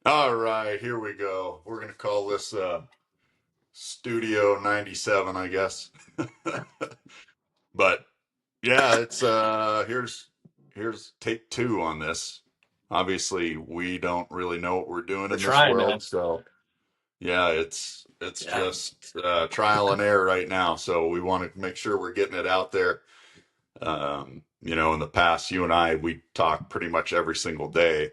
All right, here we go. We're gonna call this Studio 97, I guess. But yeah, it's here's take two on this. Obviously, we don't really know what we're doing We're in this trying, world, man. so yeah, it's Yeah. just trial and error right now. So we want to make sure we're getting it out there. In the past, you and we talk pretty much every single day,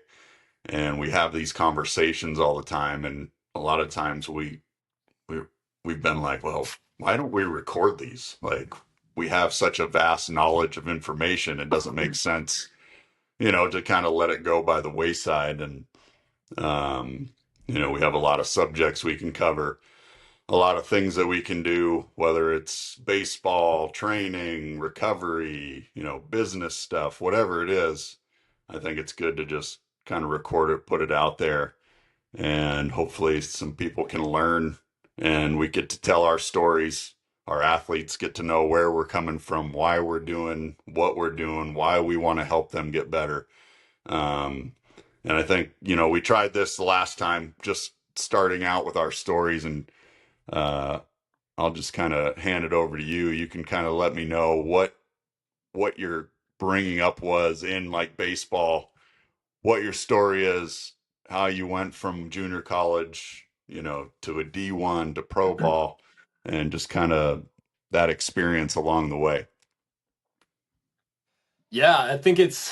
and we have these conversations all the time, and a lot of times we we've been like, well, why don't we record these? Like, we have such a vast knowledge of information, it doesn't make sense, to kind of let it go by the wayside. And um, we have a lot of subjects we can cover, a lot of things that we can do, whether it's baseball, training, recovery, business stuff, whatever it is. I think it's good to just kind of record it, put it out there, and hopefully some people can learn and we get to tell our stories. Our athletes get to know where we're coming from, why we're doing what we're doing, why we want to help them get better. Um, and I think, we tried this the last time, just starting out with our stories. And uh, I'll just kind of hand it over to you. You can kind of let me know what your bringing up was in like baseball, what your story is, how you went from junior college, to a D1 to pro ball, and just kind of that experience along the way. Yeah, I think it's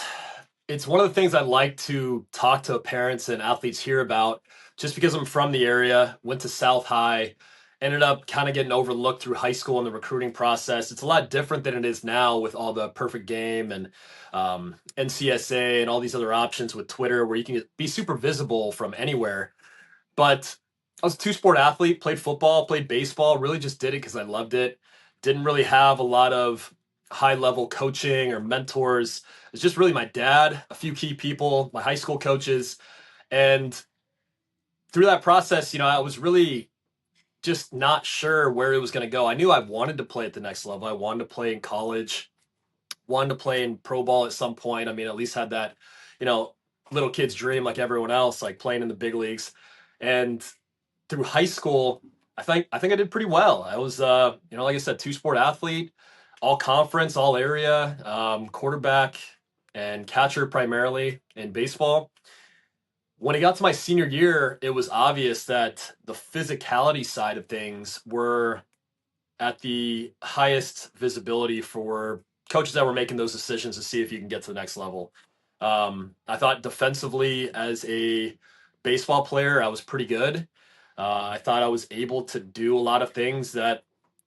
one of the things I like to talk to parents and athletes here about just because I'm from the area, went to South High, ended up kind of getting overlooked through high school in the recruiting process. It's a lot different than it is now with all the perfect game and NCSA and all these other options with Twitter where you can be super visible from anywhere. But I was a two sport athlete, played football, played baseball, really just did it because I loved it. Didn't really have a lot of high level coaching or mentors. It's just really my dad, a few key people, my high school coaches. And through that process, I was really just not sure where it was going to go. I knew I wanted to play at the next level. I wanted to play in college, wanted to play in pro ball at some point. I mean, at least had that, you know, little kid's dream like everyone else, like playing in the big leagues. And through high school, I think I did pretty well. I was like I said, two sport athlete, all conference, all area, quarterback and catcher primarily in baseball. When it got to my senior year, it was obvious that the physicality side of things were at the highest visibility for coaches that were making those decisions to see if you can get to the next level. I thought defensively as a baseball player, I was pretty good. I thought I was able to do a lot of things that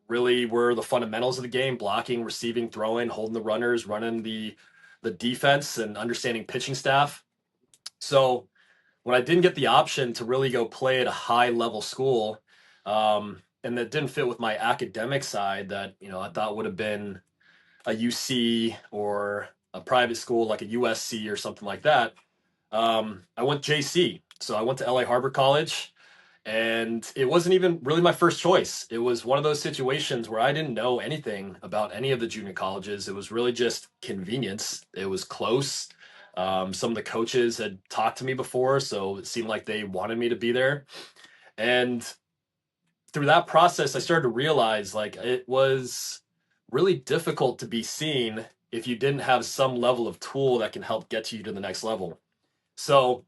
really were the fundamentals of the game: blocking, receiving, throwing, holding the runners, running the defense, and understanding pitching staff. So when I didn't get the option to really go play at a high level school, and that didn't fit with my academic side, that I thought would have been a UC or a private school like a USC or something like that. I went JC, so I went to LA Harbor College, and it wasn't even really my first choice. It was one of those situations where I didn't know anything about any of the junior colleges. It was really just convenience. It was close. Some of the coaches had talked to me before, so it seemed like they wanted me to be there. And through that process, I started to realize like it was really difficult to be seen if you didn't have some level of tool that can help get you to the next level. So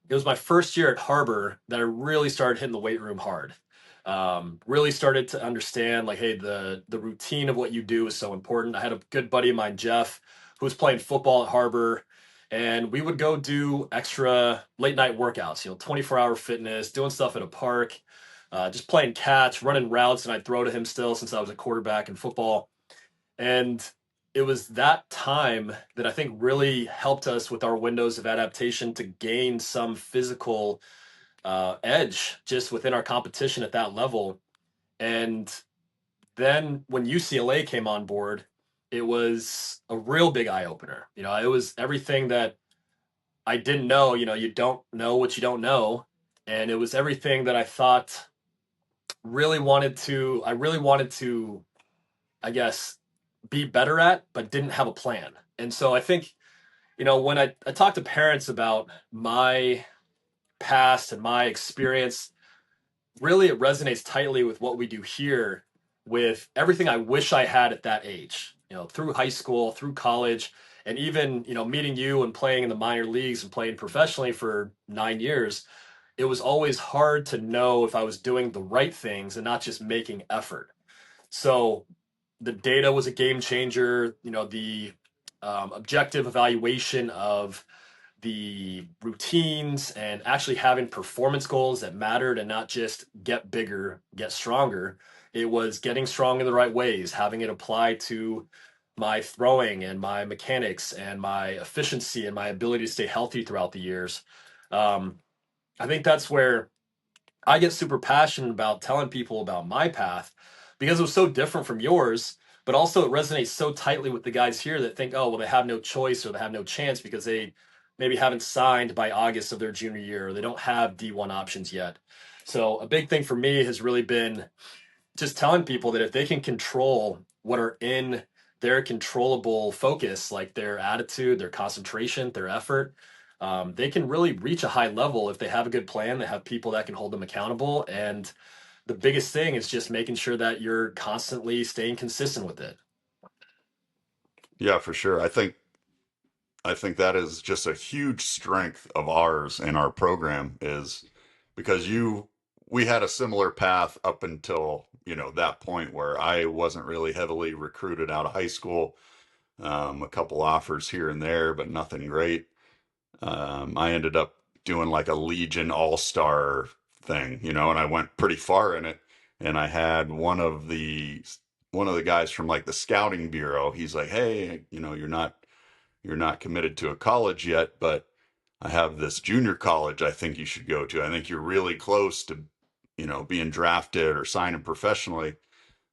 it was my first year at Harbor that I really started hitting the weight room hard. Really started to understand like, hey, the routine of what you do is so important. I had a good buddy of mine, Jeff, who was playing football at Harbor, and we would go do extra late night workouts, 24-hour fitness, doing stuff at a park, just playing catch, running routes, and I'd throw to him still since I was a quarterback in football. And it was that time that I think really helped us with our windows of adaptation to gain some physical edge just within our competition at that level. And then when UCLA came on board, it was a real big eye opener. It was everything that I didn't know. You don't know what you don't know. And it was everything that I really wanted to, I guess, be better at, but didn't have a plan. And so I think, when I talk to parents about my past and my experience, really it resonates tightly with what we do here, with everything I wish I had at that age, through high school, through college, and even, meeting you and playing in the minor leagues and playing professionally for 9 years. It was always hard to know if I was doing the right things and not just making effort. So the data was a game changer. The objective evaluation of the routines and actually having performance goals that mattered and not just get bigger, get stronger. It was getting strong in the right ways, having it apply to my throwing and my mechanics and my efficiency and my ability to stay healthy throughout the years. Um, I think that's where I get super passionate about telling people about my path because it was so different from yours, but also it resonates so tightly with the guys here that think, oh, well, they have no choice or they have no chance because they maybe haven't signed by August of their junior year or they don't have D1 options yet. So a big thing for me has really been just telling people that if they can control what are in their controllable focus, like their attitude, their concentration, their effort, they can really reach a high level if they have a good plan. They have people that can hold them accountable. And the biggest thing is just making sure that you're constantly staying consistent with it. Yeah, for sure. I think that is just a huge strength of ours in our program is because we had a similar path up until, that point where I wasn't really heavily recruited out of high school. A couple offers here and there, but nothing great. I ended up doing like a Legion All-Star thing, and I went pretty far in it. And I had one of the guys from like the scouting bureau. He's like, "Hey, you're not committed to a college yet, but I have this junior college I think you should go to. I think you're really close to, being drafted or signing professionally.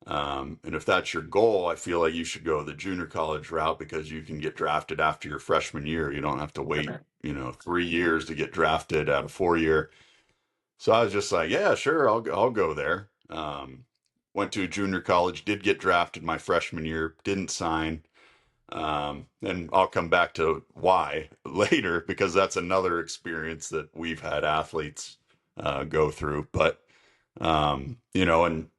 And if that's your goal, I feel like you should go the junior college route because you can get drafted after your freshman year. You don't have to wait, 3 years to get drafted out of 4 year." So I was just like, yeah, sure, I'll go there. Went to a junior college, did get drafted my freshman year, didn't sign. And I'll come back to why later because that's another experience that we've had athletes go through. But and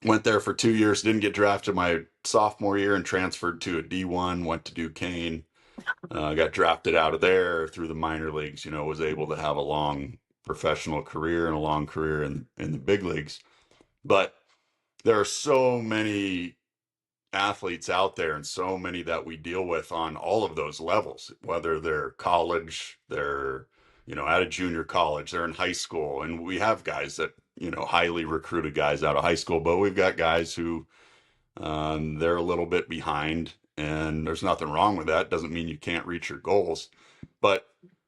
went there for 2 years, didn't get drafted my sophomore year, and transferred to a D1. Went to Duquesne, got drafted out of there through the minor leagues. Was able to have a long professional career and a long career in the big leagues. But there are so many athletes out there and so many that we deal with on all of those levels, whether they're college, they're, at a junior college, they're in high school. And we have guys that, highly recruited guys out of high school, but we've got guys who they're a little bit behind, and there's nothing wrong with that. Doesn't mean you can't reach your goals, but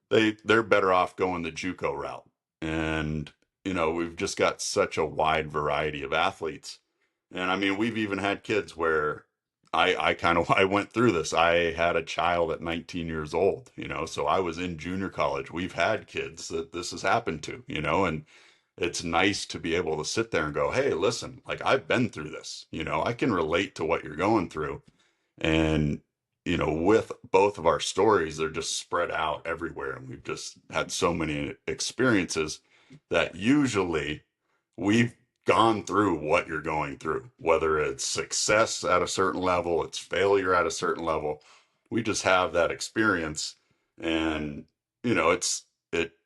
they're better off going the JUCO route. And we've just got such a wide variety of athletes. And I mean, we've even had kids where I kind of I went through this. I had a child at 19 years old, so I was in junior college. We've had kids that this has happened to, and it's nice to be able to sit there and go, "Hey, listen, like I've been through this. I can relate to what you're going through." And, with both of our stories, they're just spread out everywhere. And we've just had so many experiences that usually we've gone through what you're going through, whether it's success at a certain level, it's failure at a certain level. We just have that experience. And,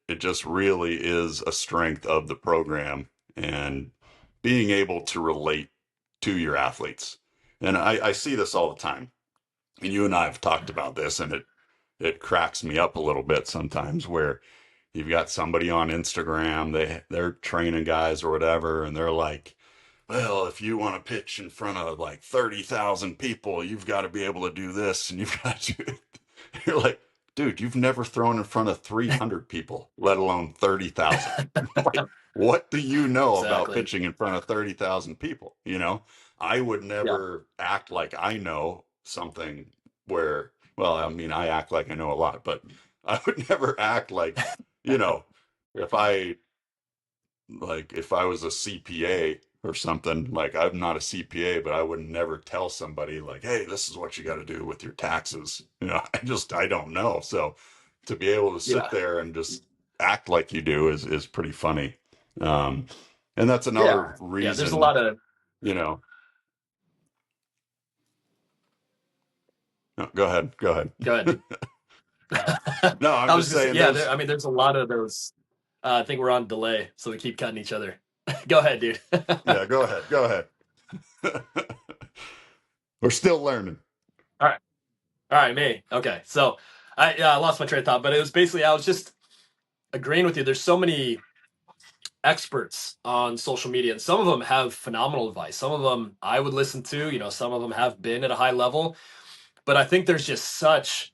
it just really is a strength of the program and being able to relate to your athletes. And I see this all the time. And you and I have talked about this, and it cracks me up a little bit sometimes where you've got somebody on Instagram, they're training guys or whatever, and they're like, "Well, if you want to pitch in front of like 30,000 people, you've got to be able to do this and you've got to." You're like, "Dude, you've never thrown in front of 300 people, let alone 30,000. Like, what do you know about Exactly. pitching in front of 30,000 people? I would Yeah. never act like I know something where, well, I mean, I act like I know a lot, but I would never act like, you know, if I if I was a CPA or something, like I'm not a CPA, but I would never tell somebody like, "Hey, this is what you got to do with your taxes." I don't know. So to be able to sit Yeah. there and just act like you do is pretty funny. Um, and that's another Yeah. Yeah. There's a reason, lot of, you know. No, go ahead. Go ahead. go ahead, dude. No, I'm I was just just, saying yeah, there's, I mean, there's a lot of those. I think we're on delay, so we keep cutting each other. Go ahead, dude. yeah, go ahead. Go ahead. We're still learning. All right. All right, me. Okay. So I lost my train of thought, but it was basically, I was just agreeing with you. There's so many experts on social media, and some of them have phenomenal advice. Some of them I would listen to, some of them have been at a high level, but I think there's just such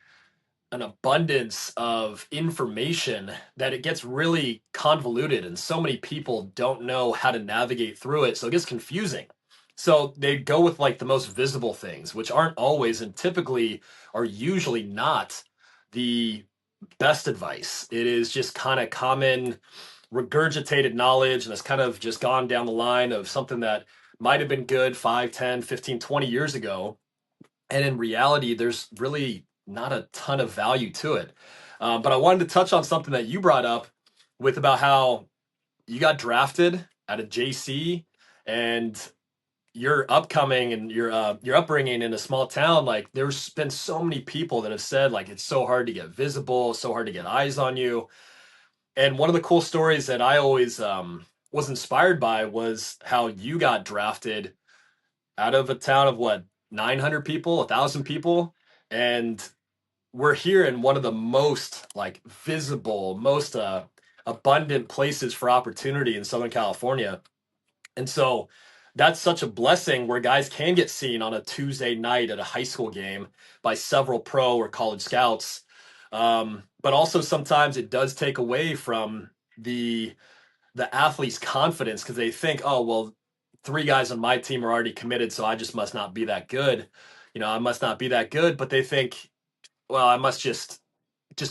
an abundance of information that it gets really convoluted and so many people don't know how to navigate through it, so it gets confusing. So they go with like the most visible things, which aren't always and typically are usually not the best advice. It is just kind of common regurgitated knowledge, and it's kind of just gone down the line of something that might have been good 5, 10, 15, 20 years ago, and in reality there's really not a ton of value to it. But I wanted to touch on something that you brought up with about how you got drafted at a JC, and your upcoming and your upbringing in a small town. Like, there's been so many people that have said like it's so hard to get visible, so hard to get eyes on you. And one of the cool stories that I always was inspired by was how you got drafted out of a town of what, 900 people, 1,000 people, and we're here in one of the most like visible, most abundant places for opportunity in Southern California. And so that's such a blessing where guys can get seen on a Tuesday night at a high school game by several pro or college scouts. But also sometimes it does take away from the the athlete's confidence because they think, oh well, three guys on my team are already committed, so I just must not be that good. I must not be that good. But they think, well, I must just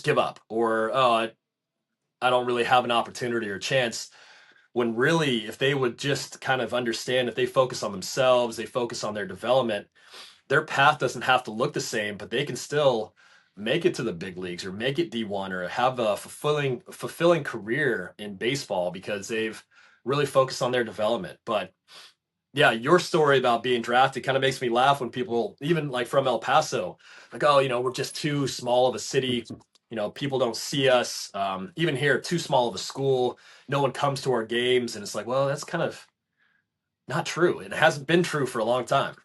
give up, or oh, I don't really have an opportunity or chance. When really, if they would just kind of understand, if they focus on themselves, they focus on their development, their path doesn't have to look the same, but they can still make it to the big leagues or make it D1 or have a fulfilling career in baseball because they've really focused on their development. But yeah, your story about being drafted kind of makes me laugh when people, even like from El Paso, like, oh, we're just too small of a city. People don't see us. Even here, too small of a school. No one comes to our games. And it's like, well, that's kind of not true. It hasn't been true for a long time.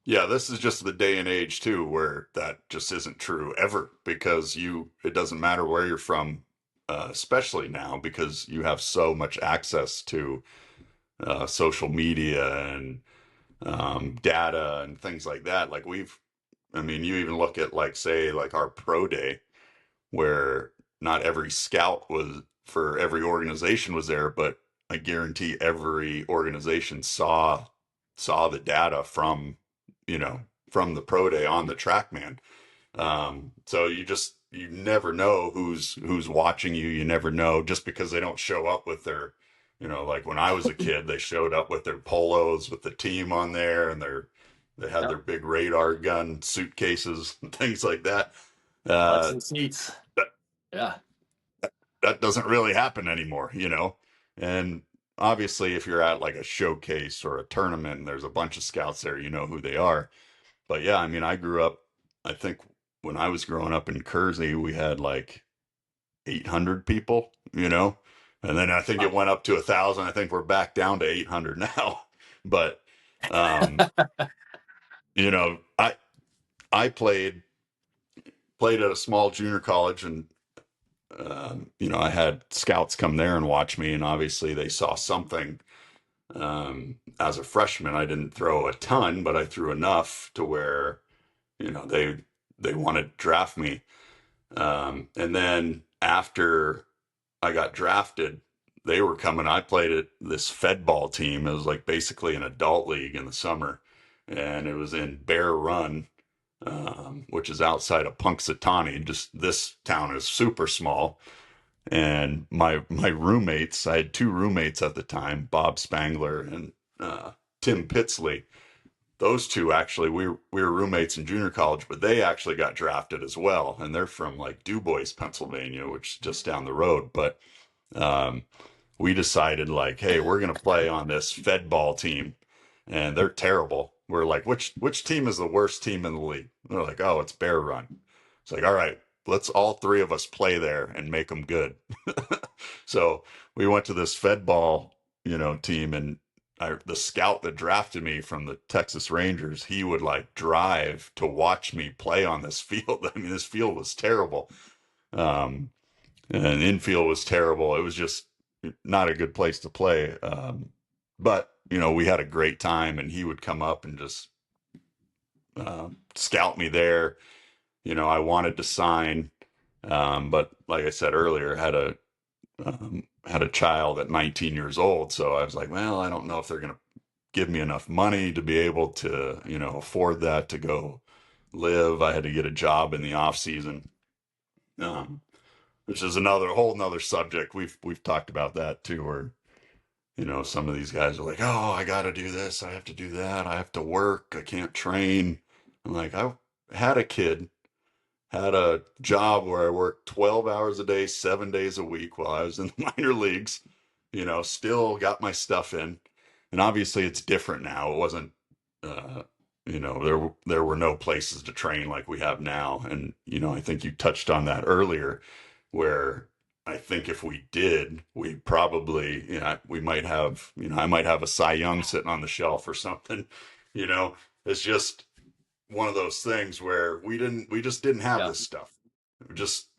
Yeah, this is just the day and age too, where that just isn't true ever because it doesn't matter where you're from, especially now because you have so much access to social media and data and things like that. Like I mean, you even look at like, say, like our pro day where not every scout was for every organization was there, but I guarantee every organization saw the data from, you know, from the pro day on the TrackMan. So you never know who's watching you. You never know just because they don't show up with their, like when I was a kid, they showed up with their polos with the team on there and they had Yeah. their big radar gun suitcases and things like that. Butts Uh, and seats. that Yeah. that doesn't really happen anymore. And obviously, if you're at like a showcase or a tournament and there's a bunch of scouts there, you know who they are. But yeah, I mean, I grew up, I think when I was growing up in Kersey, we had like 800 people. And then I think it Wow. went up to 1,000. I think we're back down to 800 now. But, um, I played at a small junior college and, I had scouts come there and watch me. And obviously they saw something. As a freshman, I didn't throw a ton, but I threw enough to where, they wanted to draft me. And then after I got drafted, they were coming. I played at this Fed ball team. It was like basically an adult league in the summer, and it was in Bear Run, which is outside of Punxsutawney. Just this town is super small. And my roommates, I had two roommates at the time, Bob Spangler and Tim Pitsley. those two actually, we were roommates in junior college, but they actually got drafted as well, and they're from like Du Bois, Pennsylvania, which is just down the road. But um, we decided like, hey, we're gonna play on this Fed ball team, and they're terrible. We're like, which team is the worst team in the league? And they're like, oh, it's Bear Run. It's like, all right, let's all three of us play there and make them good. So we went to this Fed ball, team, and the scout that drafted me from the Texas Rangers, he would like drive to watch me play on this field. I mean, this field was terrible. Um, and infield was terrible. It was just not a good place to play. But we had a great time, and he would come up and just scout me there. I wanted to sign, but like I said earlier, had a child at 19 years old, so I was like, well, I don't know if they're gonna give me enough money to be able to, afford that to go live. I had to get a job in the off season. Um, which is another whole another subject. We've talked about that too, where some of these guys are like, oh, I got to do this, I have to do that, I have to work, I can't train. I'm like, I had a kid, had a job where I worked 12 hours a day, 7 days a week while I was in the minor leagues. Still got my stuff in, and obviously it's different now. It wasn't, uh, there were no places to train like we have now, and I think you touched on that earlier, where I think if we did, we probably, we might have, I might have a Cy Young sitting on the shelf or something. You know, it's just one of those things where we just didn't have Yeah. this stuff.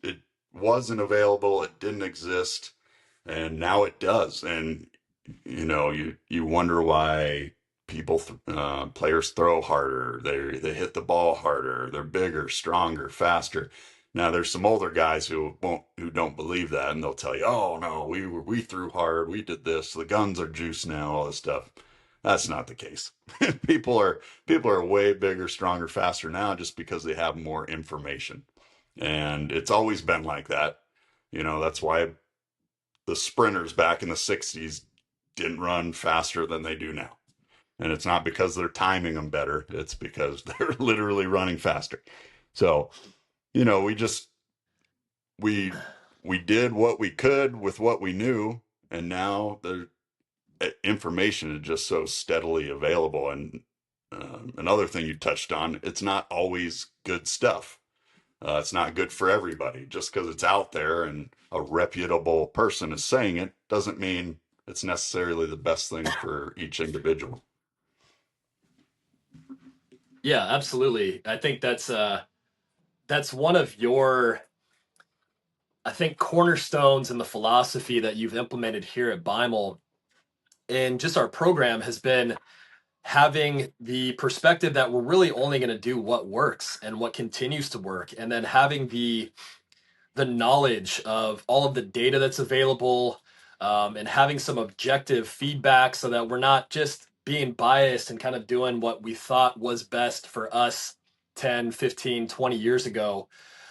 It wasn't available, it didn't exist, and now it does. And you wonder why players throw harder, they hit the ball harder, they're bigger, stronger, faster. Now there's some older guys who don't believe that, and they'll tell you, oh no, we threw hard, we did this, the guns are juice now, all this stuff. That's not the case. People are way bigger, stronger, faster now just because they have more information. And it's always been like that. That's why the sprinters back in the 60s didn't run faster than they do now. And it's not because they're timing them better, it's because they're literally running faster. So, we just we we did what we could with what we knew, and now the information is just so steadily available. And another thing you touched on, it's not always good stuff. It's not good for everybody. Just because it's out there and a reputable person is saying it doesn't mean it's necessarily the best thing for each individual. Yeah, absolutely. I think that's one of your, I think, cornerstones in the philosophy that you've implemented here at Beimel and just our program has been having the perspective that we're really only going to do what works and what continues to work, and then having the knowledge of all of the data that's available, and having some objective feedback so that we're not just being biased and kind of doing what we thought was best for us 10, 15, 20 years ago.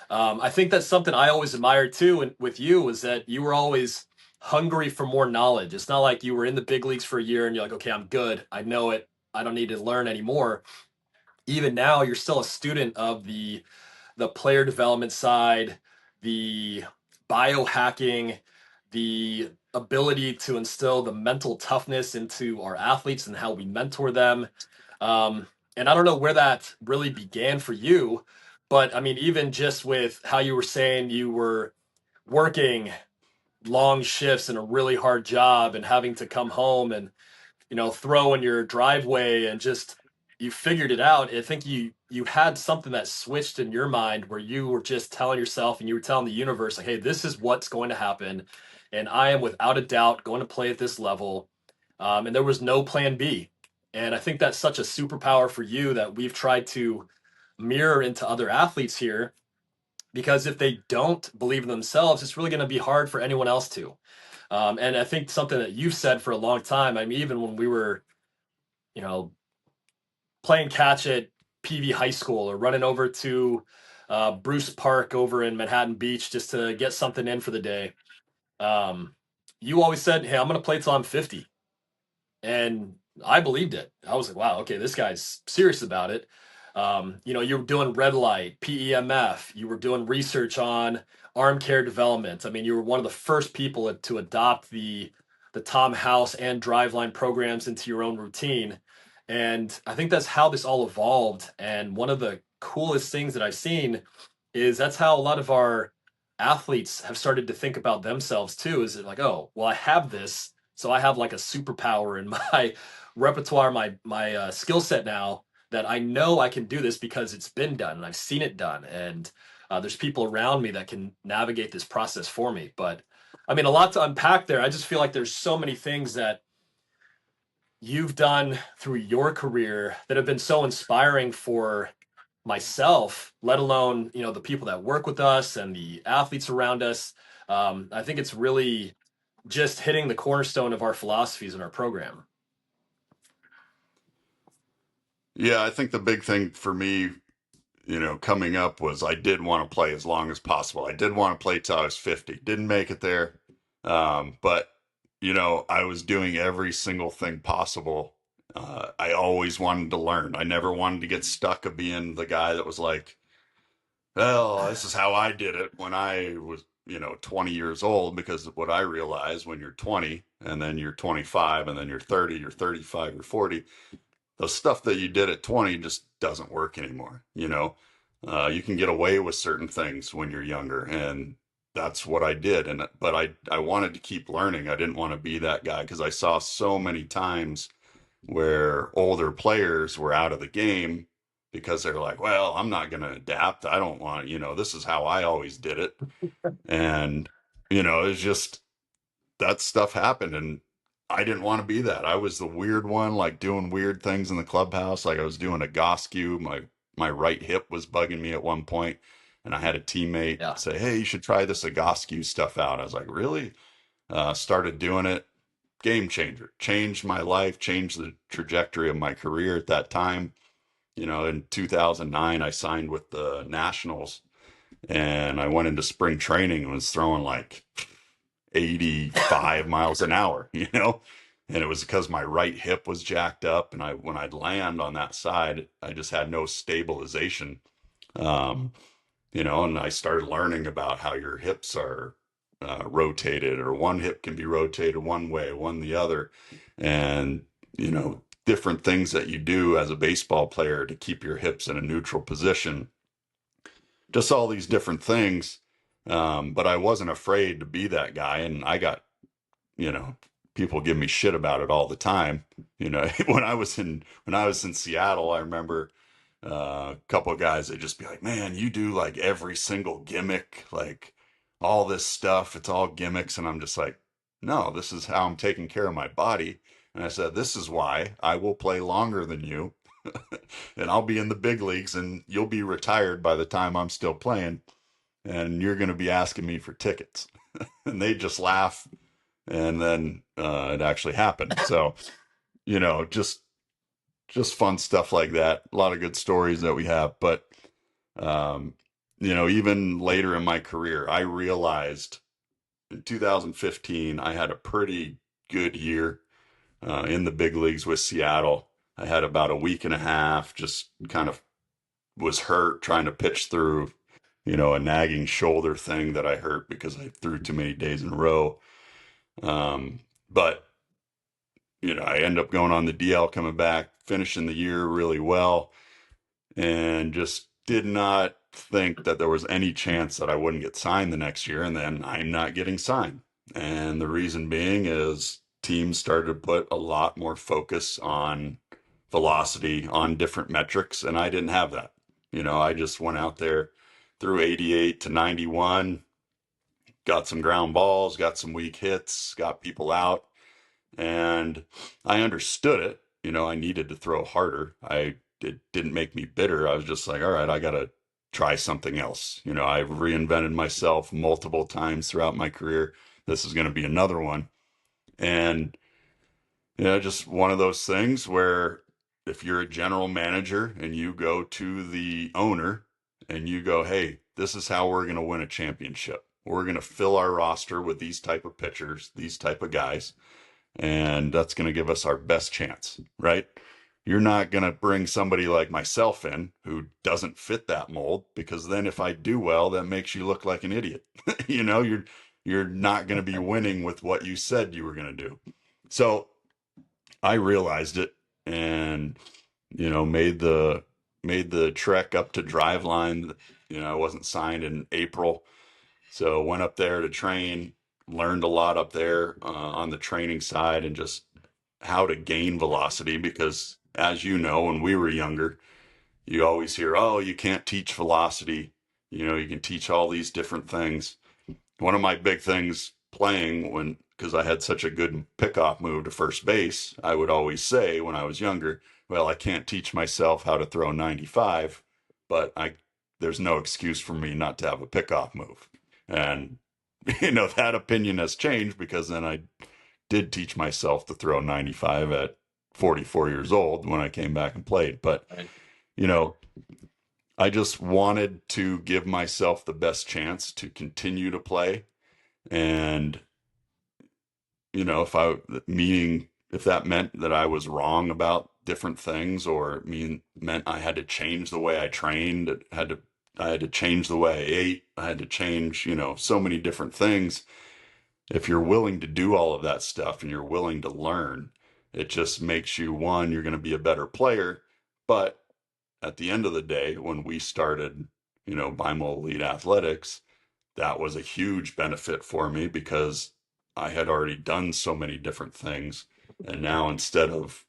I think that's something I always admired too. And with you was that you were always hungry for more knowledge. It's not like you were in the big leagues for a year and you're like, okay, I'm good. I know it. I don't need to learn anymore. Even now, you're still a student of the player development side, the biohacking, the ability to instill the mental toughness into our athletes and how we mentor them. And I don't know where that really began for you, but I mean, even just with how you were saying you were working long shifts in a really hard job and having to come home and throw in your driveway and just you figured it out. I think you had something that switched in your mind where you were just telling yourself and you were telling the universe like, hey, this is what's going to happen, and I am without a doubt going to play at this level. And there was no plan B. And I think that's such a superpower for you that we've tried to mirror into other athletes here, because if they don't believe in themselves, it's really going to be hard for anyone else to. And I think something that you've said for a long time, I mean, even when we were, you know, playing catch at PV High School or running over to Bruce Park over in Manhattan Beach just to get something in for the day. You always said, hey, I'm going to play till I'm 50. And I believed it. I was like, wow, okay, this guy's serious about it. You were doing red light, PEMF. You were doing research on arm care development. I mean, you were one of the first people to adopt the Tom House and Driveline programs into your own routine. And I think that's how this all evolved. And one of the coolest things that I've seen is that's how a lot of our athletes have started to think about themselves too. Is it like, oh, well, I have this, so I have like a superpower in my repertoire, my skill set now that I know I can do this because it's been done and I've seen it done, and there's people around me that can navigate this process for me. But I mean, a lot to unpack there. I just feel like there's so many things that you've done through your career that have been so inspiring for myself, let alone the people that work with us and the athletes around us. I think it's really just hitting the cornerstone of our philosophies in our program. Yeah, I think the big thing for me, coming up was I did want to play as long as possible. I did want to play till I was 50. Didn't make it there. But, I was doing every single thing possible. I always wanted to learn. I never wanted to get stuck of being the guy that was like, well, this is how I did it when I was, 20 years old, because what I realized when you're 20 and then you're 25 and then you're 30, you're 35, you're 40, the stuff that you did at 20 just doesn't work anymore. You can get away with certain things when you're younger, and that's what I did. But I wanted to keep learning. I didn't want to be that guy because I saw so many times where older players were out of the game because they're like, well, I'm not going to adapt. I don't want, this is how I always did it. And, it's just that stuff happened, and I didn't want to be that. I was the weird one, like doing weird things in the clubhouse. Like I was doing a Goscue. My right hip was bugging me at one point, and I had a teammate Yeah. say, "Hey, you should try this Egoscue stuff out." I was like, "Really?" Started doing it. Game changer. Changed my life. Changed the trajectory of my career at that time. In 2009, I signed with the Nationals, and I went into spring training and was throwing like 85 miles an hour, and it was because my right hip was jacked up, and when I'd land on that side, I just had no stabilization. Um, and I started learning about how your hips are rotated, or one hip can be rotated one way, one the other, and different things that you do as a baseball player to keep your hips in a neutral position. Just all these different things. But I wasn't afraid to be that guy, and I got you know, people give me shit about it all the time. When I was in Seattle, I remember a couple of guys, they'd just be like, "Man, you do like every single gimmick, like all this stuff. It's all gimmicks." And I'm just like, "No, this is how I'm taking care of my body." And I said, "This is why I will play longer than you, and I'll be in the big leagues, and you'll be retired by the time I'm still playing, and you're going to be asking me for tickets." And they just laugh, and then it actually happened. So just fun stuff like that. A lot of good stories that we have. But um, even later in my career, I realized in 2015 I had a pretty good year in the big leagues with Seattle. I had about a week and a half, just kind of was hurt trying to pitch through, a nagging shoulder thing that I hurt because I threw too many days in a row. But I end up going on the DL, coming back, finishing the year really well, and just did not think that there was any chance that I wouldn't get signed the next year. And then I'm not getting signed. And the reason being is teams started to put a lot more focus on velocity, on different metrics, and I didn't have that. I just went out there, threw 88 to 91, got some ground balls, got some weak hits, got people out, and I understood it. I needed to throw harder. It didn't make me bitter. I was just like, all right, I got to try something else. I've reinvented myself multiple times throughout my career. This is going to be another one. And, just one of those things where if you're a general manager and you go to the owner and you go, hey, this is how we're going to win a championship. We're going to fill our roster with these type of pitchers, these type of guys, and that's going to give us our best chance, right? You're not going to bring somebody like myself in who doesn't fit that mold, because then if I do well, that makes you look like an idiot. You're not going to be winning with what you said you were going to do. So I realized it, and made the trek up to Driveline. I wasn't signed in April, so went up there to train, learned a lot up there on the training side, and just how to gain velocity. Because as you know, when we were younger, you always hear, oh, you can't teach velocity. You can teach all these different things. One of my big things playing, because I had such a good pickoff move to first base, I would always say when I was younger, well, I can't teach myself how to throw 95, but there's no excuse for me not to have a pickoff move. And that opinion has changed, because then I did teach myself to throw 95 at 44 years old when I came back and played. But, Right. you know, I just wanted to give myself the best chance to continue to play. And, if that meant that I was wrong about different things, or meant I had to change the way I trained, I had to change the way I ate, I had to change, so many different things. If you're willing to do all of that stuff and you're willing to learn, it just makes you, one, you're going to be a better player. But at the end of the day, when we started, Beimel Elite Athletics, that was a huge benefit for me, because I had already done so many different things. And now, instead of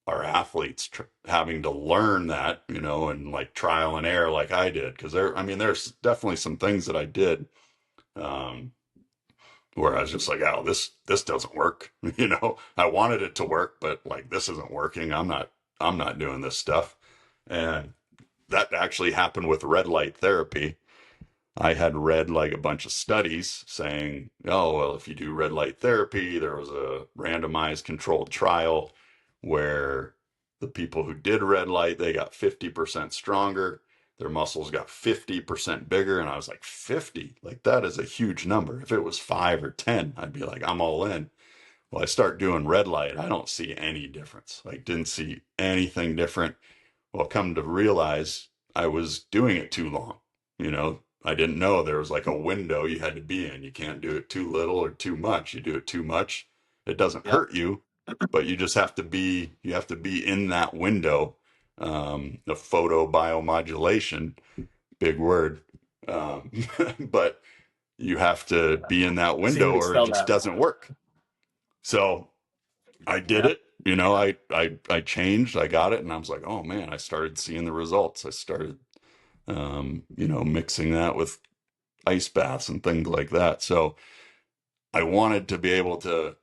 our athletes having to learn that, and like trial and error like I did, because there's definitely some things that I did, um, where I was just like, oh, this doesn't work. I wanted it to work, but like, this isn't working. I'm not doing this stuff. And that actually happened with red light therapy. I had read like a bunch of studies saying, oh, well, if you do red light therapy, there was a randomized controlled trial where the people who did red light, they got 50% stronger. Their muscles got 50% bigger. And I was like, 50? Like, that is a huge number. If it was 5 or 10, I'd be like, I'm all in. Well, I start doing red light. I don't see any difference. Like, didn't see anything different. Well, come to realize I was doing it too long. I didn't know there was like a window you had to be in. You can't do it too little or too much. You do it too much, it doesn't Yep. hurt you, but you have to be in that window. The photobiomodulation, big word. Um, but you have to be in that Seen window me or it spell just that. doesn't work. So I did Yep. it. I changed, I got it, and I was like, oh man, I started seeing the results. I started, mixing that with ice baths and things like that. So I wanted to be able to,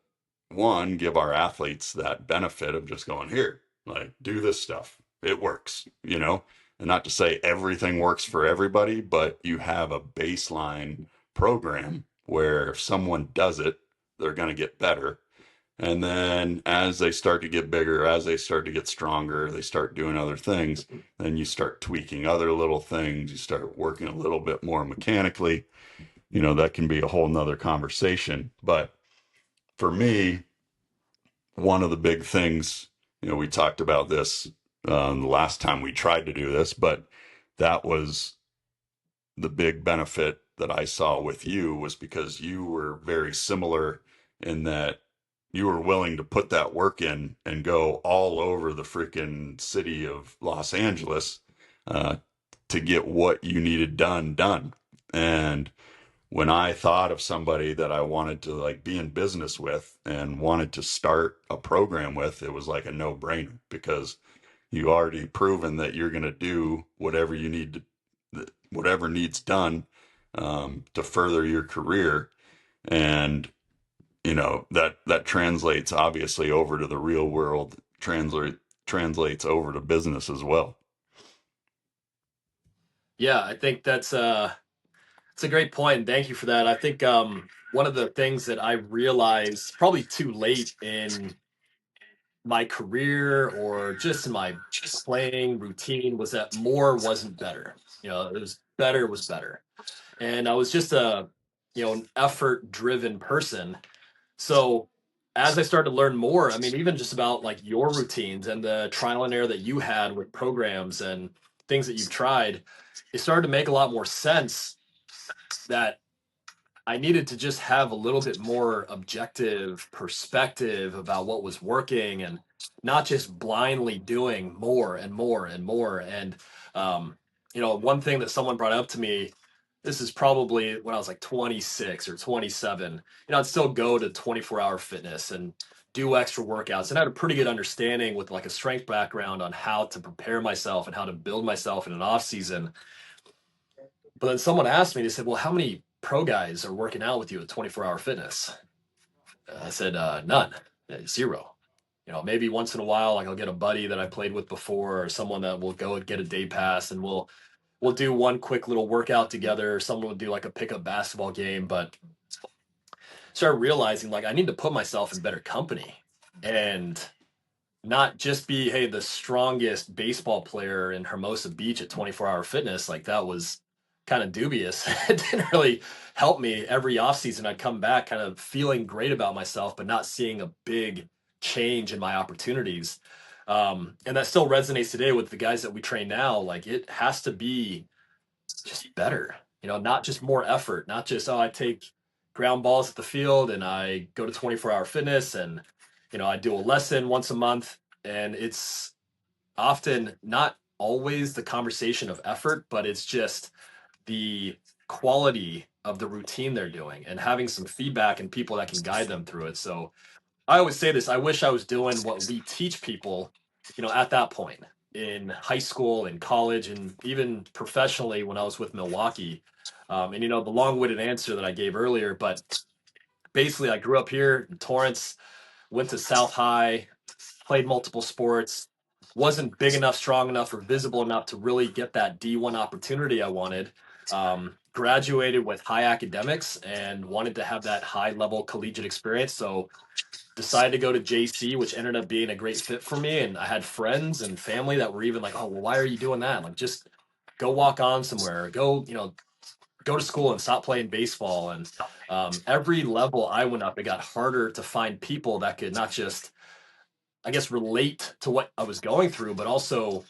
one, give our athletes that benefit of just going, here, like, do this stuff. It works. And not to say everything works for everybody, but you have a baseline program where if someone does it, they're going to get better. And then as they start to get bigger, as they start to get stronger, they start doing other things. Then you start tweaking other little things. You start working a little bit more mechanically. That can be a whole nother conversation. But for me, one of the big things, we talked about this the last time we tried to do this, but that was the big benefit that I saw with you, was because you were very similar in that you were willing to put that work in and go all over the freaking city of Los Angeles uh, to get what you needed done. And when I thought of somebody that I wanted to like be in business with and wanted to start a program with, it was like a no-brainer, because you already proven that you're going to do whatever you need to, whatever needs done to further your career. And that translates obviously over to the real world, translates over to business as well. Yeah, I think it's a great point. Thank you for that. I think one of the things that I realized probably too late in my career or just in my playing routine was that more wasn't better. It was better was better. And I was just an effort driven person. So as I started to learn more, I mean, even just about like your routines and the trial and error that you had with programs and things that you've tried, it started to make a lot more sense that I needed to just have a little bit more objective perspective about what was working and not just blindly doing more and more and more. And, um, one thing that someone brought up to me, this is probably when I was like 26 or 27, I'd still go to 24-hour fitness and do extra workouts and I had a pretty good understanding with like a strength background on how to prepare myself and how to build myself in an off season. But then someone asked me, they said, well, how many pro guys are working out with you at 24-hour fitness? I said, none, zero. Maybe once in a while, like I'll get a buddy that I played with before or someone that will go and get a day pass and we'll do one quick little workout together. Someone will do like a pickup basketball game, but started realizing like I need to put myself in better company and not just be, hey, the strongest baseball player in Hermosa Beach at 24-hour fitness. Like that was kind of dubious. It didn't really help me. Every offseason I'd come back kind of feeling great about myself, but not seeing a big change in my opportunities. And that still resonates today with the guys that we train now. Like it has to be just better, not just more effort, not just, oh, I take ground balls at the field and I go to 24-hour fitness and, I do a lesson once a month. And it's often not always the conversation of effort, but it's just the quality of the routine they're doing and having some feedback and people that can guide them through it. So I always say this, I wish I was doing what we teach people, at that point in high school and college and even professionally when I was with Milwaukee. And the long-winded answer that I gave earlier, but basically I grew up here in Torrance, went to South High, played multiple sports, wasn't big enough, strong enough, or visible enough to really get that D1 opportunity I wanted. Graduated with high academics and wanted to have that high level collegiate experience. So decided to go to JC, which ended up being a great fit for me. And I had friends and family that were even like, oh, well, why are you doing that? Like, just go walk on somewhere, go, go to school and stop playing baseball. And every level I went up, it got harder to find people that could not just, I guess, relate to what I was going through, but also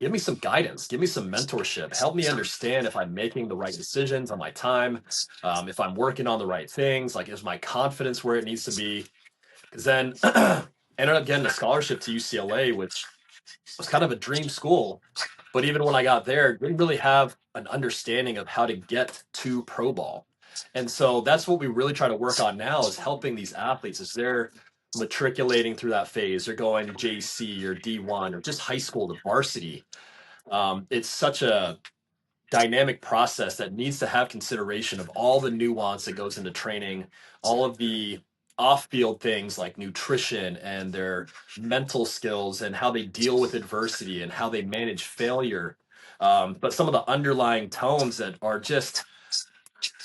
give me some guidance, give me some mentorship, help me understand if I'm making the right decisions on my time, if I'm working on the right things, like is my confidence where it needs to be? Because then ended up getting a scholarship to UCLA, which was kind of a dream school. But even when I got there, didn't really have an understanding of how to get to pro ball. And so that's what we really try to work on now is helping these athletes as they're matriculating through that phase. They're going to JC or D1 or just high school to varsity. It's such a dynamic process that needs to have consideration of all the nuance that goes into training, all of the off-field things like nutrition and their mental skills and how they deal with adversity and how they manage failure. But some of the underlying tones that are just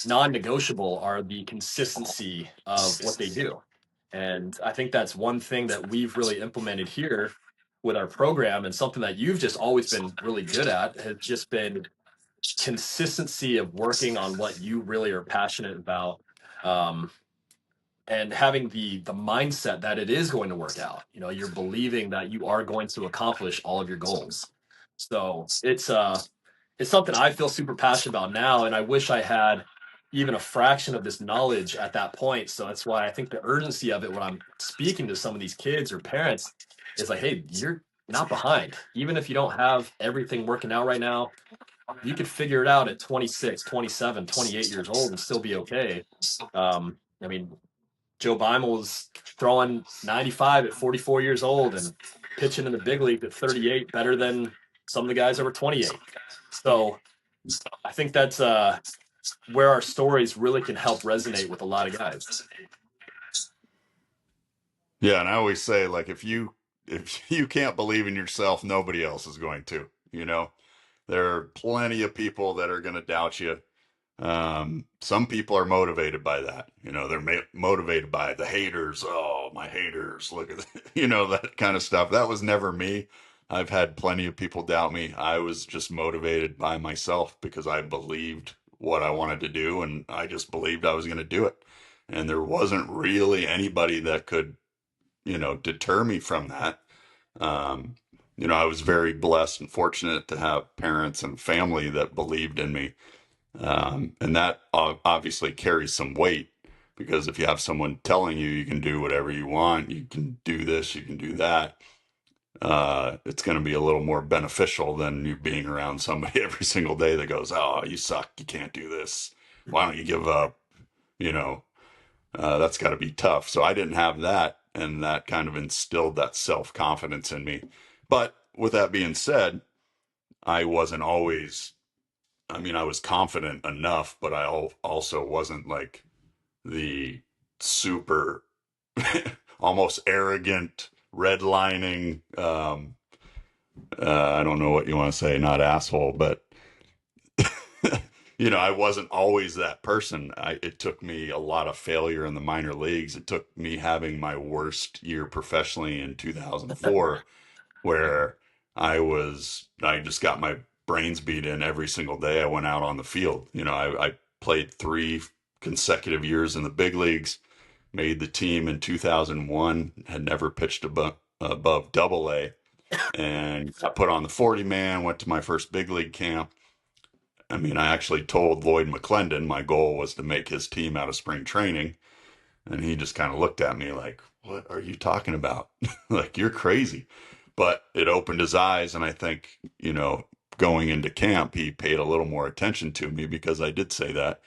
non-negotiable are the consistency of what they do. And I think that's one thing that we've really implemented here with our program and something that you've just always been really good at has just been consistency of working on what you really are passionate about, um, and having the mindset that it is going to work out. You're believing that you are going to accomplish all of your goals. So it's something I feel super passionate about now, and I wish I had even a fraction of this knowledge at that point. So that's why I think the urgency of it when I'm speaking to some of these kids or parents is like, hey, you're not behind. Even if you don't have everything working out right now, you could figure it out at 26, 27, 28 years old and still be okay. I mean, Joe Beimel was throwing 95 at 44 years old and pitching in the big league at 38 better than some of the guys that were 28. So I think that's where our stories really can help resonate with a lot of guys. Yeah, and I always say, like, if you can't believe in yourself, nobody else is going to. There are plenty of people that are going to doubt you. Some people are motivated by that. They're motivated by the haters. Oh, my haters! Look at that kind of stuff. That was never me. I've had plenty of people doubt me. I was just motivated by myself because I believed what I wanted to do, and I just believed I was going to do it. And there wasn't really anybody that could, deter me from that. Um, I was very blessed and fortunate to have parents and family that believed in me. And that obviously carries some weight because if you have someone telling you you can do whatever you want, you can do this, you can do that, it's going to be a little more beneficial than you being around somebody every single day that goes, "Oh, you suck, you can't do this. Why don't you give up?" You know, that's got to be tough. So I didn't have that, and that kind of instilled that self confidence in me. But with that being said, I wasn't always. I mean, I was confident enough, but I also wasn't like the super, almost arrogant, redlining. I don't know what you want to say, not asshole, but I wasn't always that person. It took me a lot of failure in the minor leagues. It took me having my worst year professionally in 2004, where I just got my brains beat in every single day I went out on the field. I played 3 consecutive years in the big leagues, made the team in 2001, had never pitched above double A, and got put on the 40 man, went to my first big league camp. I mean, I actually told Lloyd McClendon my goal was to make his team out of spring training. And he just kind of looked at me like, "What are you talking about? Like, you're crazy." But it opened his eyes. And I think, going into camp, he paid a little more attention to me because I did say that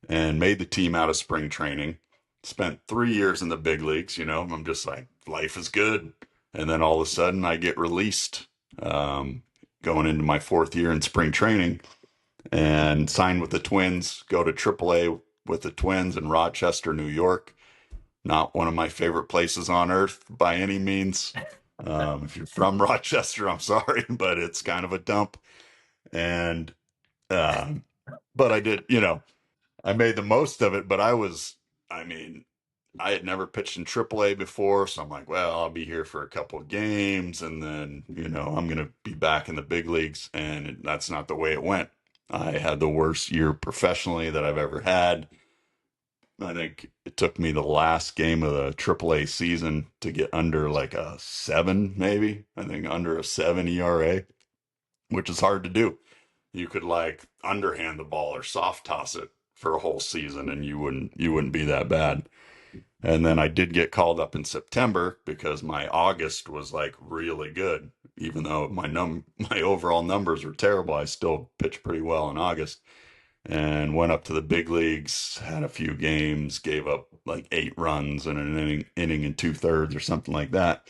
and made the team out of spring training. Spent 3 years in the big leagues. I'm just like, life is good. And then all of a sudden, I get released going into my 4th year in spring training and signed with the Twins, go to AAA with the Twins in Rochester, New York. Not one of my favorite places on earth by any means. If you're from Rochester, I'm sorry, but it's kind of a dump. And, um, but I did, I made the most of it, but I mean, I had never pitched in AAA before. So I'm like, well, I'll be here for a couple of games and then, I'm going to be back in the big leagues. And that's not the way it went. I had the worst year professionally that I've ever had. I think it took me the last game of the AAA season to get under like a 7, maybe. I think under a 7 ERA, which is hard to do. You could like underhand the ball or soft toss it for a whole season and you wouldn't be that bad. And then I did get called up in September because my August was like really good. Even though my overall numbers were terrible, I still pitched pretty well in August and went up to the big leagues, had a few games, gave up like 8 runs in an inning and 2/3 or something like that.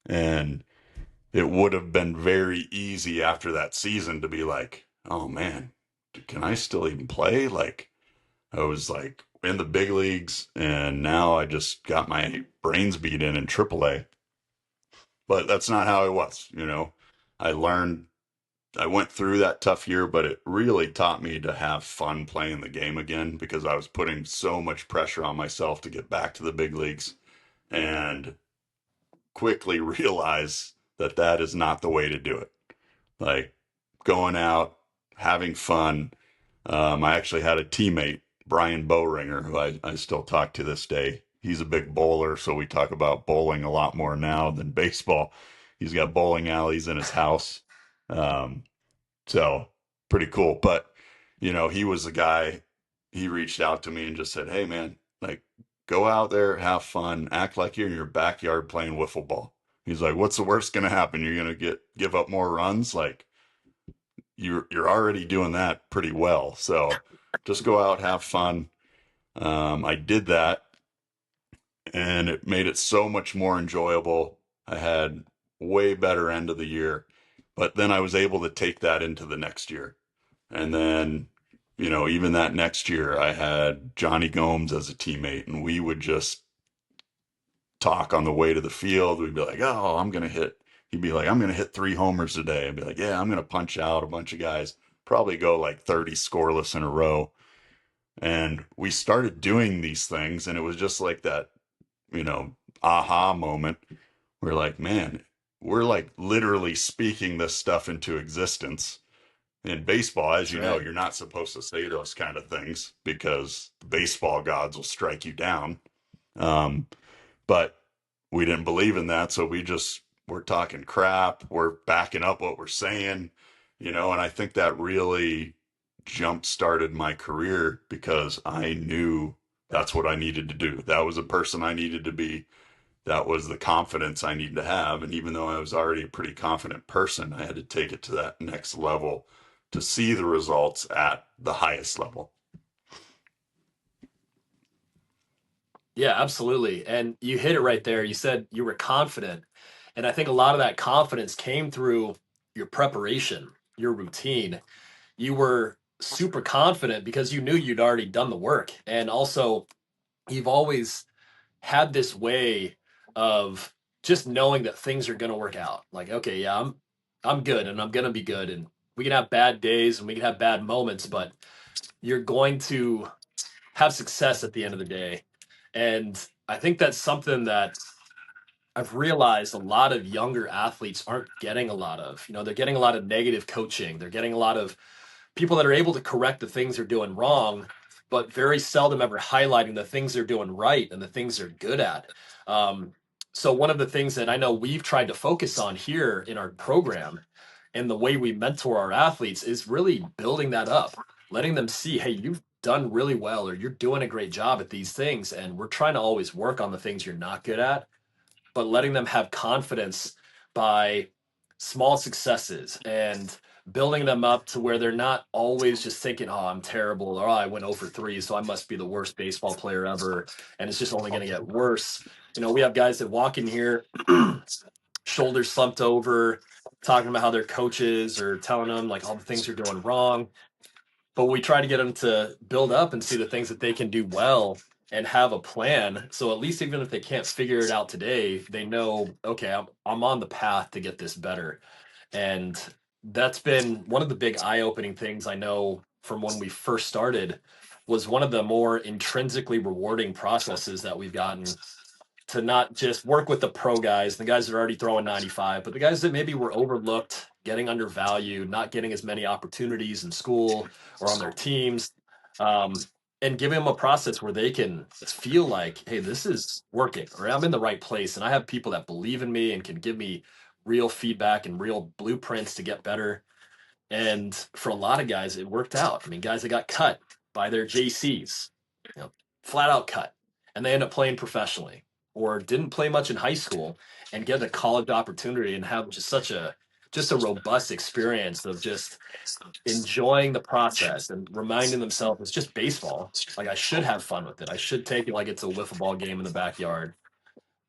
And it would have been very easy after that season to be like, oh man, can I still even play? Like, I was like in the big leagues and now I just got my brains beat in AAA. But that's not how it was. I learned I went through that tough year, but it really taught me to have fun playing the game again because I was putting so much pressure on myself to get back to the big leagues and quickly realize that that is not the way to do it. Like going out, having fun. I actually had a teammate, Brian Bowringer, who I still talk to this day. He's a big bowler, so we talk about bowling a lot more now than baseball. He's got bowling alleys in his house. Um, so pretty cool. But, he was a guy, he reached out to me and just said, "Hey, man, like go out there, have fun, act like you're in your backyard playing wiffle ball." He's like, "What's the worst going to happen? You're going to give up more runs? Like you're already doing that pretty well. So just go out, have fun." I did that and it made it so much more enjoyable. I had way better end of the year, but then I was able to take that into the next year. And then, even that next year, I had Johnny Gomes as a teammate, and we would just talk on the way to the field. We'd be like, "Oh, I'm going to hit." He'd be like, "I'm going to hit 3 homers today." I'd be like, "Yeah, I'm going to punch out a bunch of guys, probably go like 30 scoreless in a row." And we started doing these things, and it was just like that, aha moment. We're like, man, we're like literally speaking this stuff into existence. In baseball, as That's you know, right. you're not supposed to say those kind of things because the baseball gods will strike you down. Um, but we didn't believe in that, so we're talking crap, we're backing up what we're saying, and I think that really jump started my career because I knew that's what I needed to do. That was a person I needed to be. That was the confidence I needed to have. And even though I was already a pretty confident person, I had to take it to that next level to see the results at the highest level. Yeah, absolutely. And you hit it right there. You said you were confident. And I think a lot of that confidence came through your preparation, your routine. You were super confident because you knew you'd already done the work. And also, you've always had this way of just knowing that things are going to work out. Like, okay, yeah, I'm good and I'm going to be good, and we can have bad days and we can have bad moments, but you're going to have success at the end of the day. And I think that's something that I've realized a lot of younger athletes aren't getting a lot of. They're getting a lot of negative coaching. They're getting a lot of people that are able to correct the things they're doing wrong, but very seldom ever highlighting the things they're doing right and the things they're good at. Um, so one of the things that I know we've tried to focus on here in our program and the way we mentor our athletes is really building that up, letting them see, hey, you've done really well or you're doing a great job at these things. And we're trying to always work on the things you're not good at, but letting them have confidence by small successes and building them up to where they're not always just thinking, oh, I'm terrible, or oh, I went over 3, so I must be the worst baseball player ever. And it's just only going to get worse. We have guys that walk in here, shoulders slumped over, talking about how their coaches are telling them like all the things they're doing wrong, but we try to get them to build up and see the things that they can do well and have a plan. So at least even if they can't figure it out today, they know, okay, I'm on the path to get this better. And that's been one of the big eye-opening things I know from when we first started was one of the more intrinsically rewarding processes that we've gotten to not just work with the pro guys, the guys that are already throwing 95, but the guys that maybe were overlooked, getting undervalued, not getting as many opportunities in school or on their teams, um, and giving them a process where they can feel like, hey, this is working, or I'm in the right place, and I have people that believe in me and can give me real feedback and real blueprints to get better. And for a lot of guys, it worked out. I mean, guys that got cut by their JCs, flat out cut, and they end up playing professionally, or didn't play much in high school and get a college opportunity and have just a robust experience of just enjoying the process and reminding themselves it's just baseball. Like I should have fun with it. I should take it like it's a wiffle ball game in the backyard,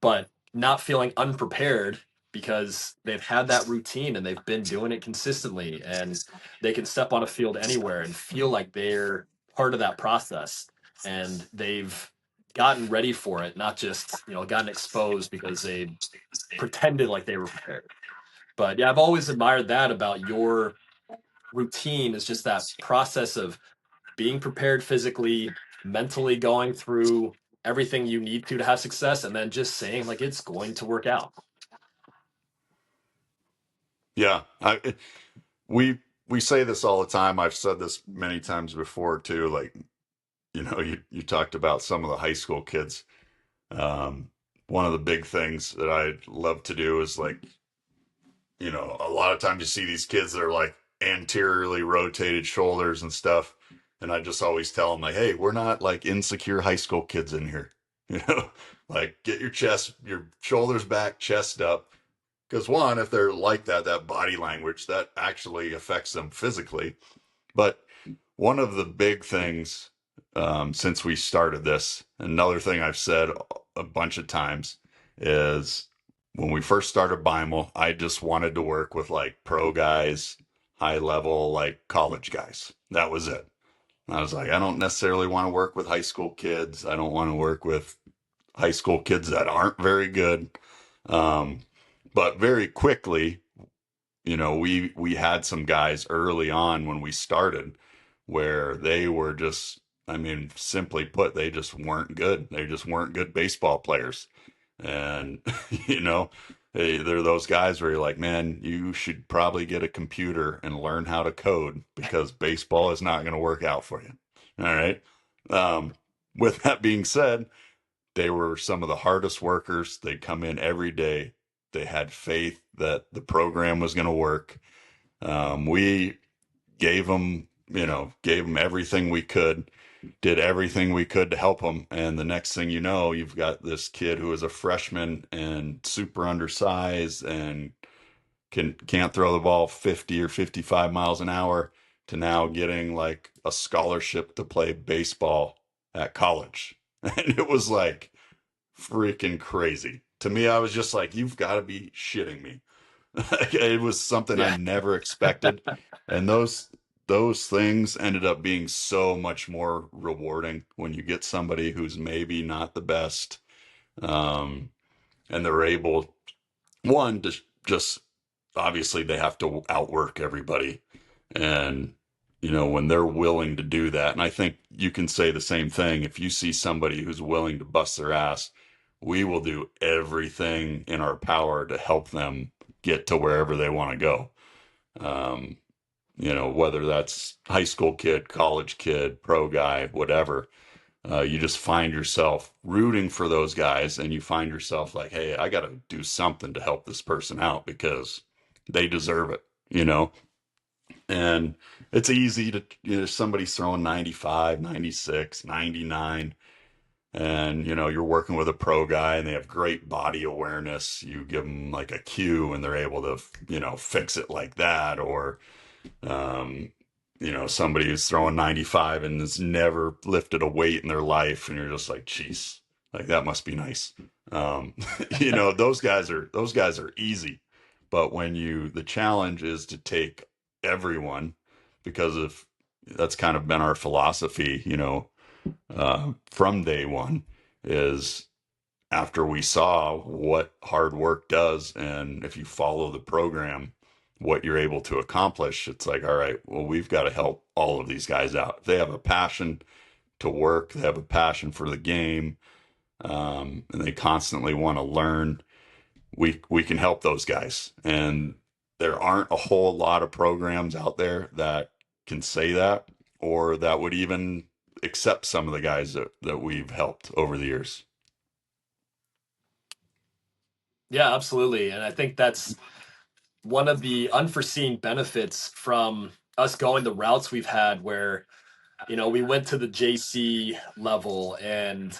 but not feeling unprepared because they've had that routine and they've been doing it consistently, and they can step on a field anywhere and feel like they're part of that process, and they've gotten ready for it, not just gotten exposed because they pretended like they were prepared. But yeah, I've always admired that about your routine, is just that process of being prepared physically, mentally, going through everything you need to have success, and then just saying like it's going to work out. Yeah, we we say this all the time. I've said this many times before too. Like, you talked about some of the high school kids. One of the big things that I love to do is like, a lot of times you see these kids that are like anteriorly rotated shoulders and stuff. And I just always tell them like, hey, we're not like insecure high school kids in here. You know, like get your shoulders back, chest up. Because one, if they're like that body language, that actually affects them physically. But one of the big things since we started this, another thing I've said a bunch of times is when we first started Beimel, I just wanted to work with like pro guys, high level, like college guys. That was it. I was like, I don't necessarily want to work with high school kids. I don't want to work with high school kids that aren't very good. Um, but very quickly, we had some guys early on when we started where they were just, I mean, simply put, they just weren't good. They just weren't good baseball players. And, you know, Hey, they're those guys where you're like, man, you should probably get a computer and learn how to code because baseball is not going to work out for you. All right. Um, with that being said, they were some of the hardest workers. They'd come in every day. They had faith that the program was going to work. We gave them everything we could, did everything we could to help them. And the next thing you know, you've got this kid who is a freshman and super undersized and can't throw the ball 50 or 55 miles an hour to now getting like a scholarship to play baseball at college. And it was like freaking crazy. To me, I was just like, you've got to be shitting me. It was something I Yeah. never expected. And those things ended up being so much more rewarding when you get somebody who's maybe not the best, um, and they're able, one, to just obviously they have to outwork everybody. And, when they're willing to do that, and I think you can say the same thing if you see somebody who's willing to bust their ass, we will do everything in our power to help them get to wherever they want to go. Um, whether that's high school kid, college kid, pro guy, whatever, you just find yourself rooting for those guys and you find yourself like, hey, I got to do something to help this person out because they deserve it, you know? And it's easy to, somebody's throwing 95, 96, 99, and, you're working with a pro guy and they have great body awareness. You give them like a cue and they're able to, fix it like that. Or, um, somebody who's throwing 95 and has never lifted a weight in their life, and you're just like, geez, like that must be nice. Um, those guys are easy, but the challenge is to take everyone, because of that's kind of been our philosophy, from day one, is after we saw what hard work does, and if you follow the program, what you're able to accomplish, it's like, all right, well, we've got to help all of these guys out. If they have a passion to work, they have a passion for the game, and they constantly want to learn, we can help those guys. And there aren't a whole lot of programs out there that can say that, or that would even accept some of the guys that we've helped over the years. Yeah, absolutely. And I think that's one of the unforeseen benefits from us going the routes we've had where, we went to the JC level and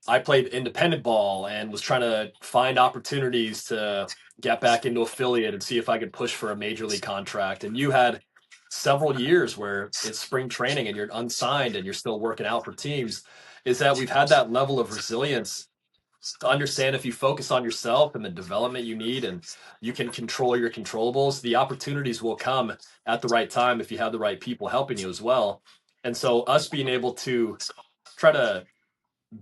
I played independent ball and was trying to find opportunities to get back into affiliate and see if I could push for a major league contract. And you had several years where it's spring training and you're unsigned and you're still working out for teams. Is that we've had that level of resilience to understand if you focus on yourself and the development you need and you can control your controllables, the opportunities will come at the right time if you have the right people helping you as well. And so us being able to try to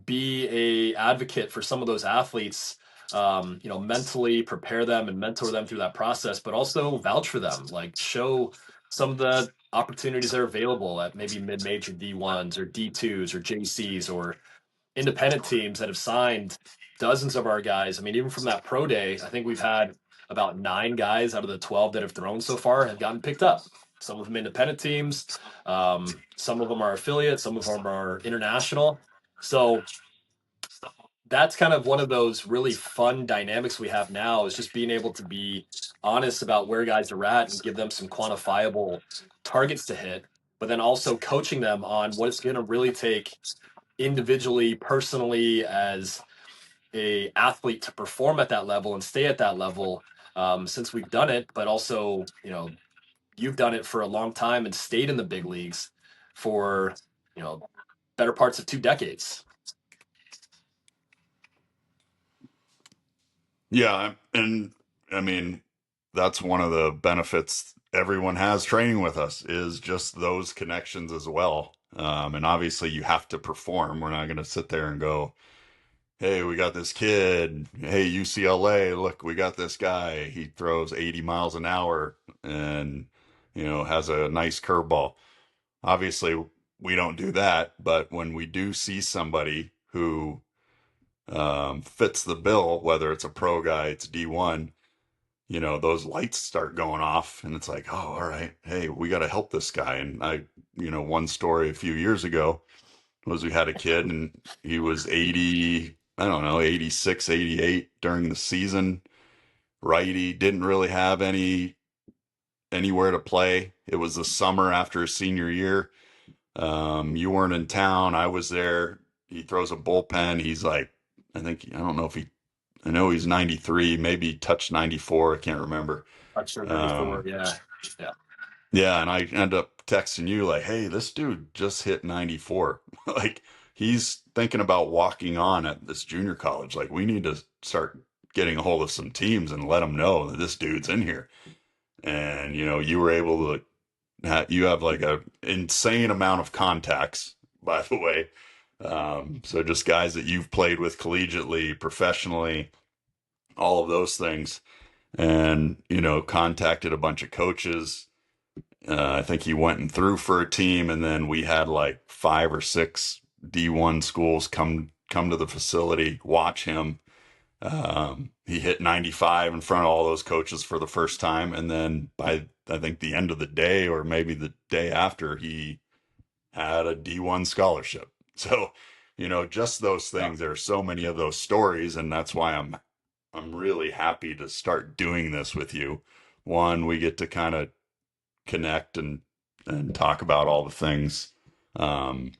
be a advocate for some of those athletes, mentally prepare them and mentor them through that process, but also vouch for them, like show some of the opportunities that are available at maybe mid-major D1s or D2s or JCs or independent teams that have signed dozens of our guys. I mean, even from that pro day, I think we've had about 9 guys out of the 12 that have thrown so far have gotten picked up. Some of them independent teams, some of them are affiliates, some of them are international. So that's kind of one of those really fun dynamics we have now is just being able to be honest about where guys are at and give them some quantifiable targets to hit, but then also coaching them on what it's going to really take individually, personally, as a athlete to perform at that level and stay at that level, since we've done it, but also, you've done it for a long time and stayed in the big leagues for, you know, better parts of 2 decades. Yeah, and I mean, that's one of the benefits everyone has training with us, is just those connections as well. And obviously you have to perform. We're not going to sit there and go, hey, we got this kid. Hey, UCLA, look, we got this guy. He throws 80 miles an hour and, has a nice curveball. Obviously, we don't do that. But when we do see somebody who fits the bill, whether it's a pro guy, it's D1, those lights start going off and it's like, oh, all right, hey, we got to help this guy. And one story a few years ago was we had a kid and he was 80, I don't know, 86, 88 during the season. Righty, didn't really have anywhere to play. It was the summer after his senior year. You weren't in town. I was there. He throws a bullpen. He's like, I don't know if I know he's 93, maybe touched 94. I can't remember. Not sure, 94. Um, Yeah. Yeah. yeah. And I end up texting you like, hey, this dude just hit 94. Like he's thinking about walking on at this junior college. Like we need to start getting a hold of some teams and let them know that this dude's in here. And, you were able to you have like a insane amount of contacts, by the way. So just guys that you've played with collegiately, professionally, all of those things, and contacted a bunch of coaches. I think he went and threw for a team, and then we had like 5 or 6 D1 schools come to the facility, watch him. He hit 95 in front of all those coaches for the first time. And then by, I think, the end of the day, or maybe the day after, he had a D1 scholarship. So, just those Yeah. things. There are so many of those stories. And that's why I'm really happy to start doing this with you. One, we get to kind of connect and talk about all the things. Um,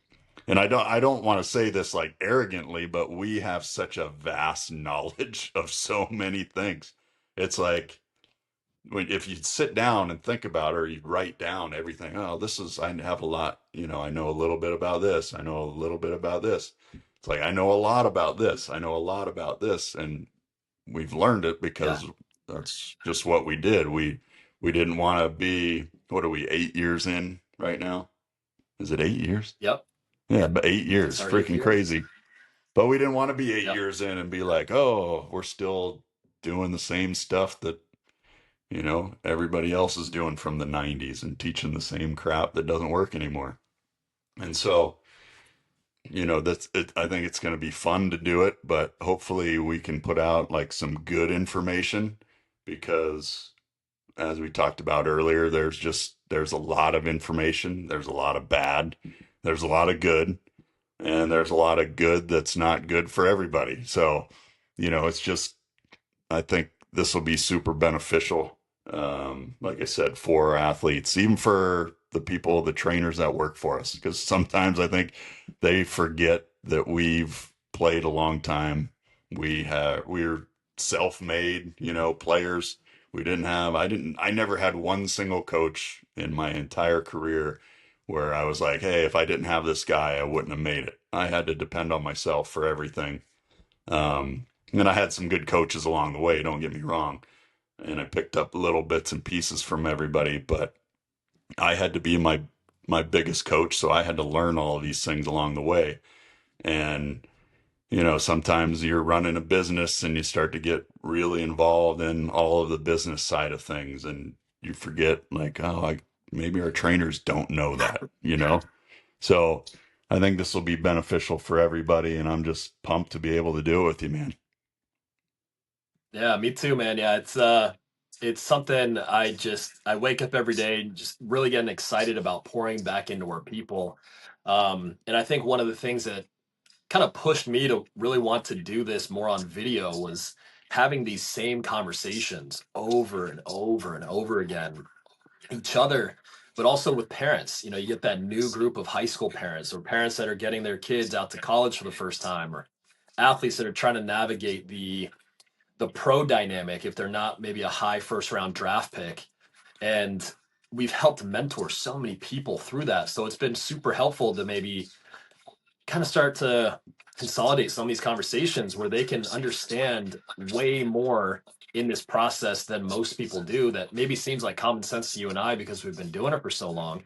and I don't want to say this like arrogantly, but we have such a vast knowledge of so many things. It's like if you sit down and think about it, or you write down everything, oh, I have a lot, I know a little bit about this. I know a little bit about this. It's like, I know a lot about this. I know a lot about this. And we've learned it Yeah. because that's just what we did. We didn't want to be, what are we, 8 years in right now? Is it 8 years? Yep. Yeah, but 8 years, It's our eighth freaking year. crazy. But we didn't want to be eight Yep. years in and be like, oh, we're still doing the same stuff that, everybody else is doing from the 90s and teaching the same crap that doesn't work anymore. And so, that's it. I think it's going to be fun to do it, but hopefully we can put out like some good information because as we talked about earlier, there's a lot of information, there's a lot of bad, there's a lot of good, and there's a lot of good that's not good for everybody. So, it's just, I think this will be super beneficial. Like I said, for athletes, even for the people, the trainers that work for us, because sometimes I think they forget that we've played a long time. We're self-made, players. I never had one single coach in my entire career where I was like, hey, if I didn't have this guy, I wouldn't have made it. I had to depend on myself for everything. And I had some good coaches along the way, don't get me wrong. And I picked up little bits and pieces from everybody, but I had to be my biggest coach, so I had to learn all of these things along the way. And sometimes you're running a business and you start to get really involved in all of the business side of things, and you forget like, oh, maybe our trainers don't know that. So I think this will be beneficial for everybody, and I'm just pumped to be able to do it with you, man. Yeah, me too, man. Yeah, it's something I wake up every day just really getting excited about pouring back into our people. And I think one of the things that kind of pushed me to really want to do this more on video was having these same conversations over and over and over again, each other, but also with parents. You get that new group of high school parents or parents that are getting their kids out to college for the first time, or athletes that are trying to navigate the pro dynamic if they're not maybe a high first round draft pick. And we've helped mentor so many people through that. So it's been super helpful to maybe kind of start to consolidate some of these conversations where they can understand way more in this process than most people do, that maybe seems like common sense to you and I because we've been doing it for so long.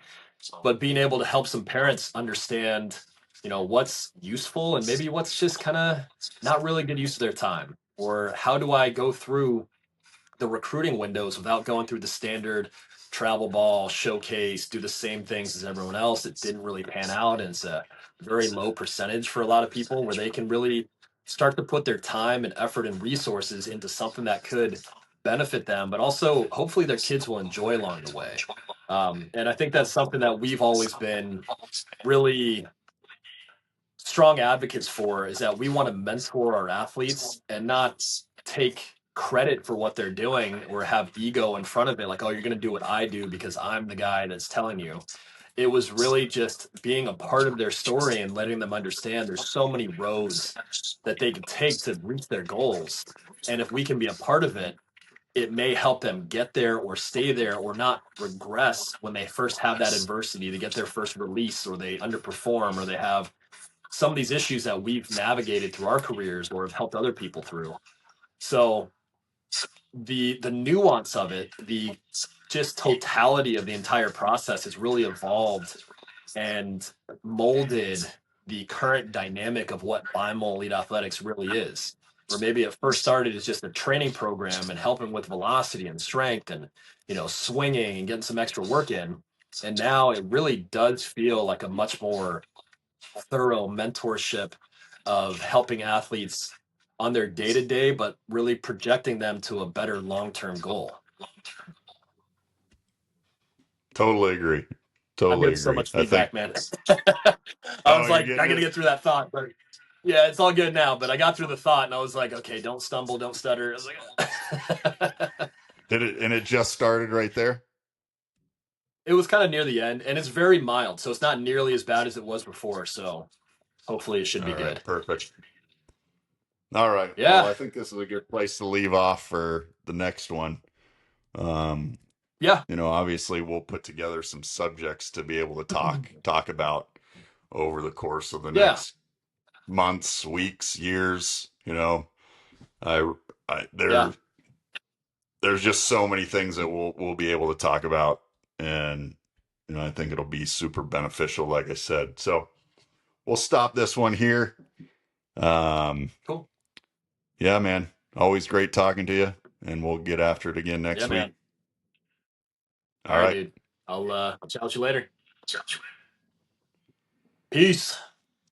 But being able to help some parents understand, what's useful and maybe what's just kind of not really good use of their time, or how do I go through the recruiting windows without going through the standard travel ball showcase, do the same things as everyone else. It didn't really pan out, and it's a very low percentage for a lot of people where they can really start to put their time and effort and resources into something that could benefit them, but also hopefully their kids will enjoy along the way. And I think that's something that we've always been really strong advocates for, is that we want to mentor our athletes and not take credit for what they're doing or have ego in front of it, like, oh, you're going to do what I do because I'm the guy that's telling you. It was really just being a part of their story and letting them understand there's so many roads that they can take to reach their goals. And if we can be a part of it, it may help them get there or stay there or not regress when they first have that adversity to get their first release, or they underperform, or they have some of these issues that we've navigated through our careers or have helped other people through. So the nuance of it, the just totality of the entire process has really evolved and molded the current dynamic of what Beimel Elite Athletics really is. Where maybe it first started as just a training program and helping with velocity and strength and, swinging and getting some extra work in. And now it really does feel like a much more thorough mentorship of helping athletes on their day to day, but really projecting them to a better long term goal. Totally agree. I'm Totally getting so agree. much I think. feedback, man. I Oh, was you're like, I getting got to it. get through that thought. But yeah, it's all good now. But I got through the thought and I was like, okay, don't stumble, don't stutter. I was like, Did it? And it just started right there. it was kind of near the end and it's very mild. So it's not nearly as bad as it was before. So hopefully it should be All right. good. Perfect. All right. Well, Yeah. I think this is a good place to leave off for the next one. Um, Yeah. Obviously we'll put together some subjects to be able to talk about over the course of the Yeah. next months, weeks, years. I, I Yeah. there's just so many things that we'll be able to talk about, and I think it'll be super beneficial, like I said. So we'll stop this one here. Um, Cool. yeah, man, always great talking to you, and we'll get after it again Yeah, next week. man. All All right, right. dude. I'll chat with you later. Peace.